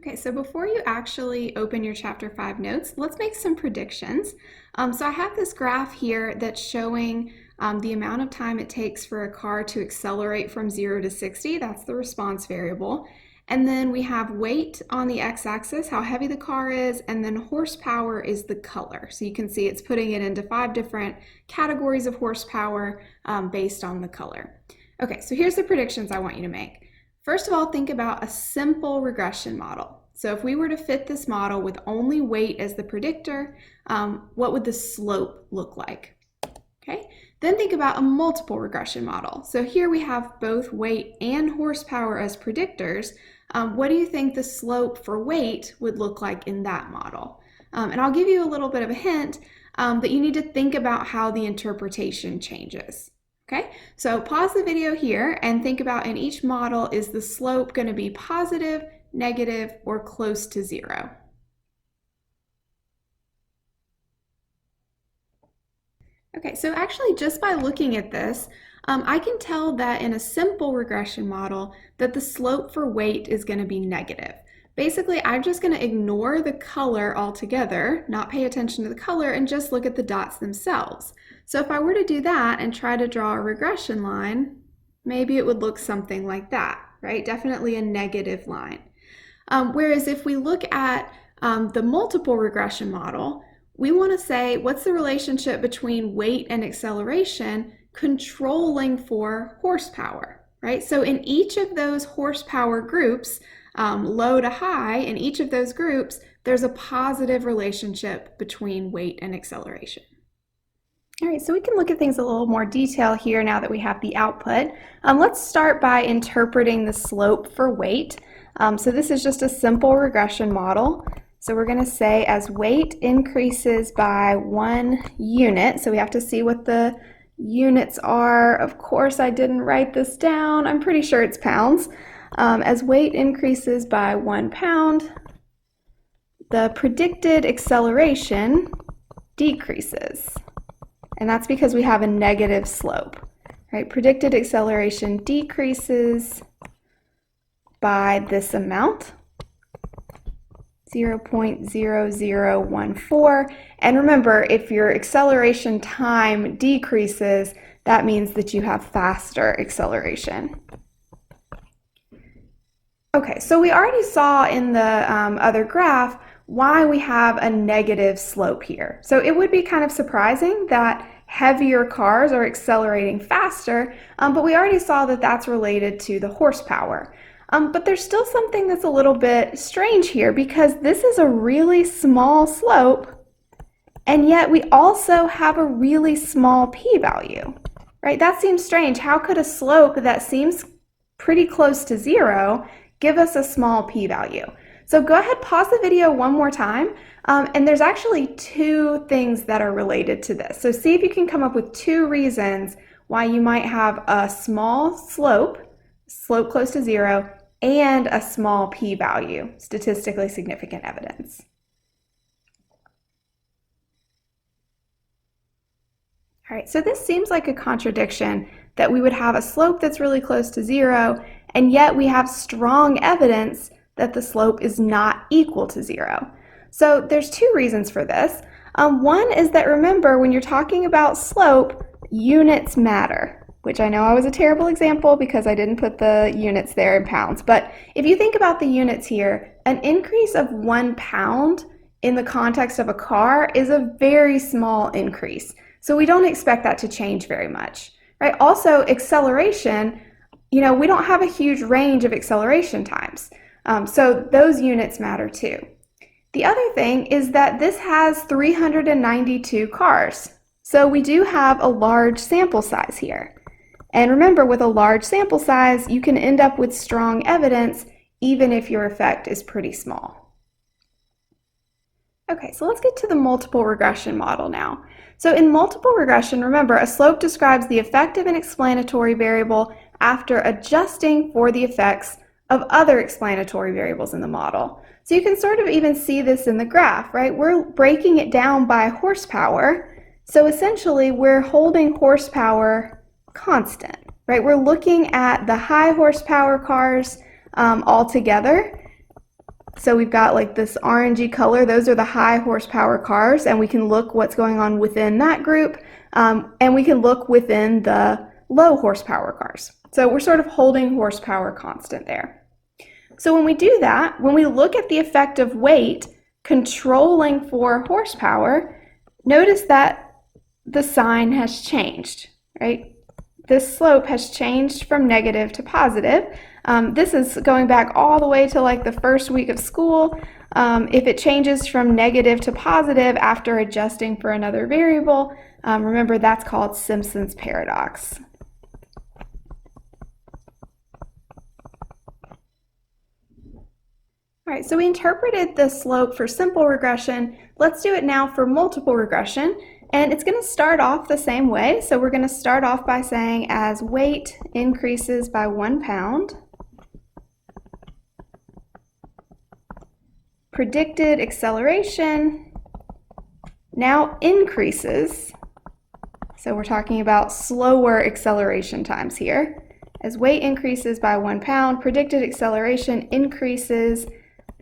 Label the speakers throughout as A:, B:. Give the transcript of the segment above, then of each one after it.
A: Okay, so before you actually open your Chapter 5 notes, let's make some predictions. So I have this graph here that's showing the amount of time it takes for a car to accelerate from 0 to 60. That's the response variable. And then we have weight on the x-axis, how heavy the car is, and then horsepower is the color. So you can see it's putting it into 5 different categories of horsepower based on the color. Okay, so here's the predictions I want you to make. First of all, think about a simple regression model. So if we were to fit this model with only weight as the predictor, what would the slope look like? Okay, then think about a multiple regression model. So here we have both weight and horsepower as predictors. What do you think the slope for weight would look like in that model? And I'll give you a little bit of a hint that you need to think about how the interpretation changes. Okay, so pause the video here and think about in each model, is the slope going to be positive, negative, or close to 0? Okay, so actually just by looking at this, I can tell that in a simple regression model that the slope for weight is going to be negative. Basically, I'm just going to ignore the color altogether, not pay attention to the color, and just look at the dots themselves. So if I were to do that and try to draw a regression line, maybe it would look something like that, right? Definitely a negative line. Whereas if we look at the multiple regression model, we want to say, what's the relationship between weight and acceleration controlling for horsepower, right? So in each of those horsepower groups, low to high, in each of those groups, there's a positive relationship between weight and acceleration. All right, so we can look at things a little more detail here now that we have the output. Let's start by interpreting the slope for weight. So this is just a simple regression model. So we're going to say as weight increases by 1 unit, so we have to see what the units are. Of course, I didn't write this down. I'm pretty sure it's pounds. As weight increases by 1 pound, the predicted acceleration decreases. And that's because we have a negative slope, right? Predicted acceleration decreases by this amount, 0.0014. And remember, if your acceleration time decreases, that means that you have faster acceleration. Okay, so we already saw in the other graph why we have a negative slope here. So it would be kind of surprising that heavier cars are accelerating faster, but we already saw that that's related to the horsepower. But there's still something that's a little bit strange here, because this is a really small slope, and yet we also have a really small p-value, right? That seems strange. How could a slope that seems pretty close to 0 give us a small p-value? So go ahead, pause the video one more time, and there's actually 2 things that are related to this. So see if you can come up with 2 reasons why you might have a small slope close to 0, and a small p-value, statistically significant evidence. All right, so this seems like a contradiction, that we would have a slope that's really close to 0, and yet we have strong evidence that the slope is not equal to 0. So there's 2 reasons for this. One is that, remember, when you're talking about slope, units matter, which I know I was a terrible example because I didn't put the units there in pounds. But if you think about the units here, an increase of 1 pound in the context of a car is a very small increase. So we don't expect that to change very much, right? Also, acceleration, we don't have a huge range of acceleration times. So those units matter too. The other thing is that this has 392 cars. So we do have a large sample size here. And remember, with a large sample size, you can end up with strong evidence even if your effect is pretty small. Okay, so let's get to the multiple regression model now. So in multiple regression, remember, a slope describes the effect of an explanatory variable after adjusting for the effects of other explanatory variables in the model. So you can sort of even see this in the graph, right? We're breaking it down by horsepower. So essentially, we're holding horsepower constant, right? We're looking at the high horsepower cars all together, So we've got like this orangey color, those are the high horsepower cars, and we can look what's going on within that group, and we can look within the low horsepower cars. So we're sort of holding horsepower constant there. So when we do that, when we look at the effect of weight controlling for horsepower, notice that the sign has changed, right? This slope has changed from negative to positive. This is going back all the way to like the first week of school. If it changes from negative to positive after adjusting for another variable, remember that's called Simpson's paradox. All right, so we interpreted the slope for simple regression. Let's do it now for multiple regression. And it's going to start off the same way. So we're going to start off by saying as weight increases by 1 pound, predicted acceleration now increases. So we're talking about slower acceleration times here. As weight increases by 1 pound, predicted acceleration increases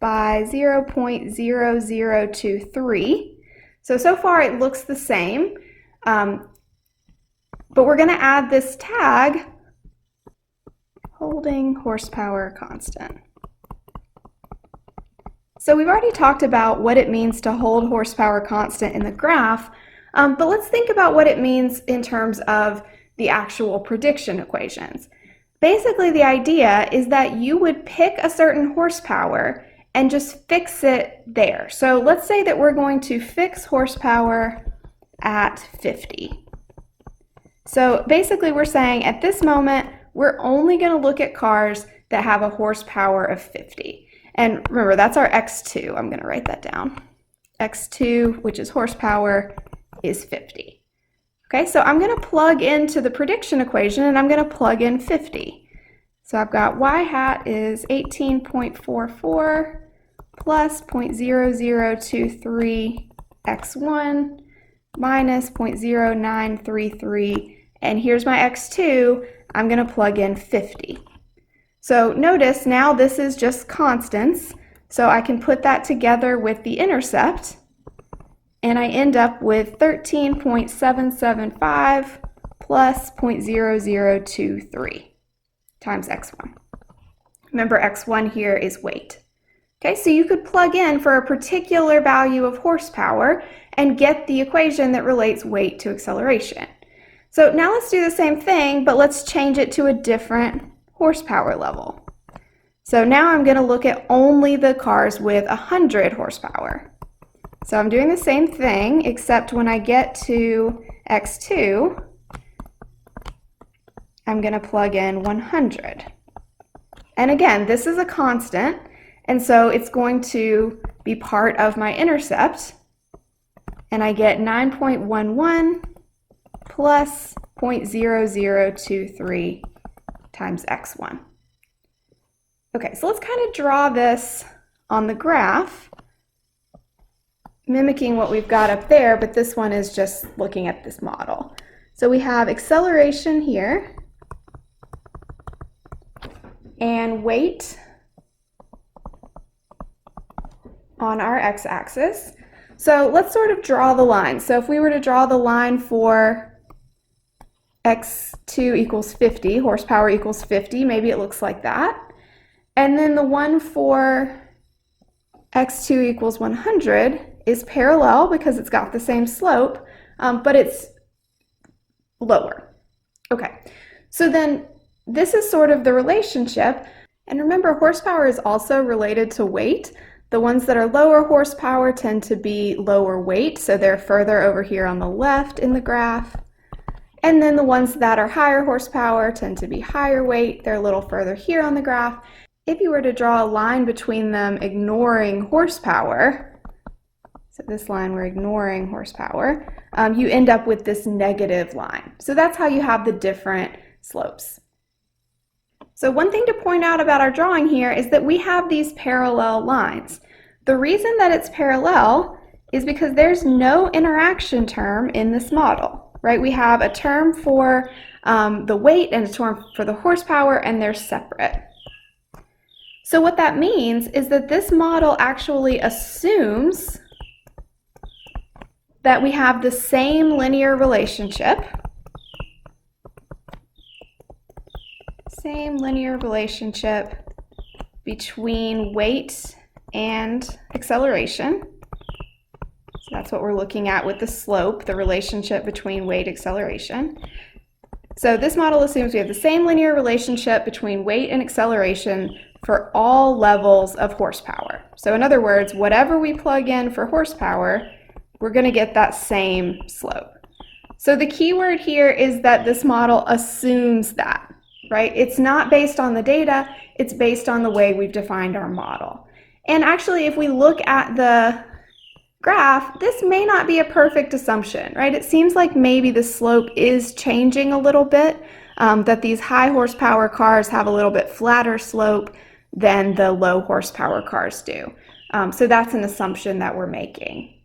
A: by 0.0023. So far it looks the same, but we're going to add this tag, holding horsepower constant. So we've already talked about what it means to hold horsepower constant in the graph, but let's think about what it means in terms of the actual prediction equations. Basically, the idea is that you would pick a certain horsepower and just fix it there. So let's say that we're going to fix horsepower at 50. So basically we're saying at this moment, we're only going to look at cars that have a horsepower of 50. And remember, that's our x2. I'm going to write that down. x2, which is horsepower, is 50. Okay, so I'm going to plug into the prediction equation and I'm going to plug in 50. So I've got y hat is 18.44 plus 0.0023 x1 minus 0.0933, and here's my x2. I'm going to plug in 50. So notice now this is just constants, so I can put that together with the intercept, and I end up with 13.775 plus 0.0023 times x1. Remember, x1 here is weight. Okay, so you could plug in for a particular value of horsepower and get the equation that relates weight to acceleration. So now let's do the same thing, but let's change it to a different horsepower level. So now I'm going to look at only the cars with 100 horsepower. So I'm doing the same thing, except when I get to x2, I'm going to plug in 100. And again, this is a constant, and so it's going to be part of my intercept, and I get 9.11 plus 0.0023 times x1. Okay, so let's kind of draw this on the graph, mimicking what we've got up there, but this one is just looking at this model. So we have acceleration here, and weight on our x-axis. So let's sort of draw the line. So if we were to draw the line for x2 equals 50, horsepower equals 50, maybe it looks like that. And then the one for x2 equals 100 is parallel because it's got the same slope, but it's lower. Okay, so then this is sort of the relationship. And remember, horsepower is also related to weight. The ones that are lower horsepower tend to be lower weight, so they're further over here on the left in the graph. And then the ones that are higher horsepower tend to be higher weight. They're a little further here on the graph. If you were to draw a line between them ignoring horsepower, so this line we're ignoring horsepower, you end up with this negative line. So that's how you have the different slopes. So one thing to point out about our drawing here is that we have these parallel lines. The reason that it's parallel is because there's no interaction term in this model, right? We have a term for the weight and a term for the horsepower, and they're separate. So what that means is that this model actually assumes that we have the same linear relationship, between weight and acceleration. So that's what we're looking at with the slope, the relationship between weight and acceleration. So this model assumes we have the same linear relationship between weight and acceleration for all levels of horsepower. So in other words, whatever we plug in for horsepower, we're going to get that same slope. So the key word here is that this model assumes that, right? It's not based on the data, it's based on the way we've defined our model. And actually, if we look at the graph, this may not be a perfect assumption, right? It seems like maybe the slope is changing a little bit, that these high horsepower cars have a little bit flatter slope than the low horsepower cars do. So that's an assumption that we're making.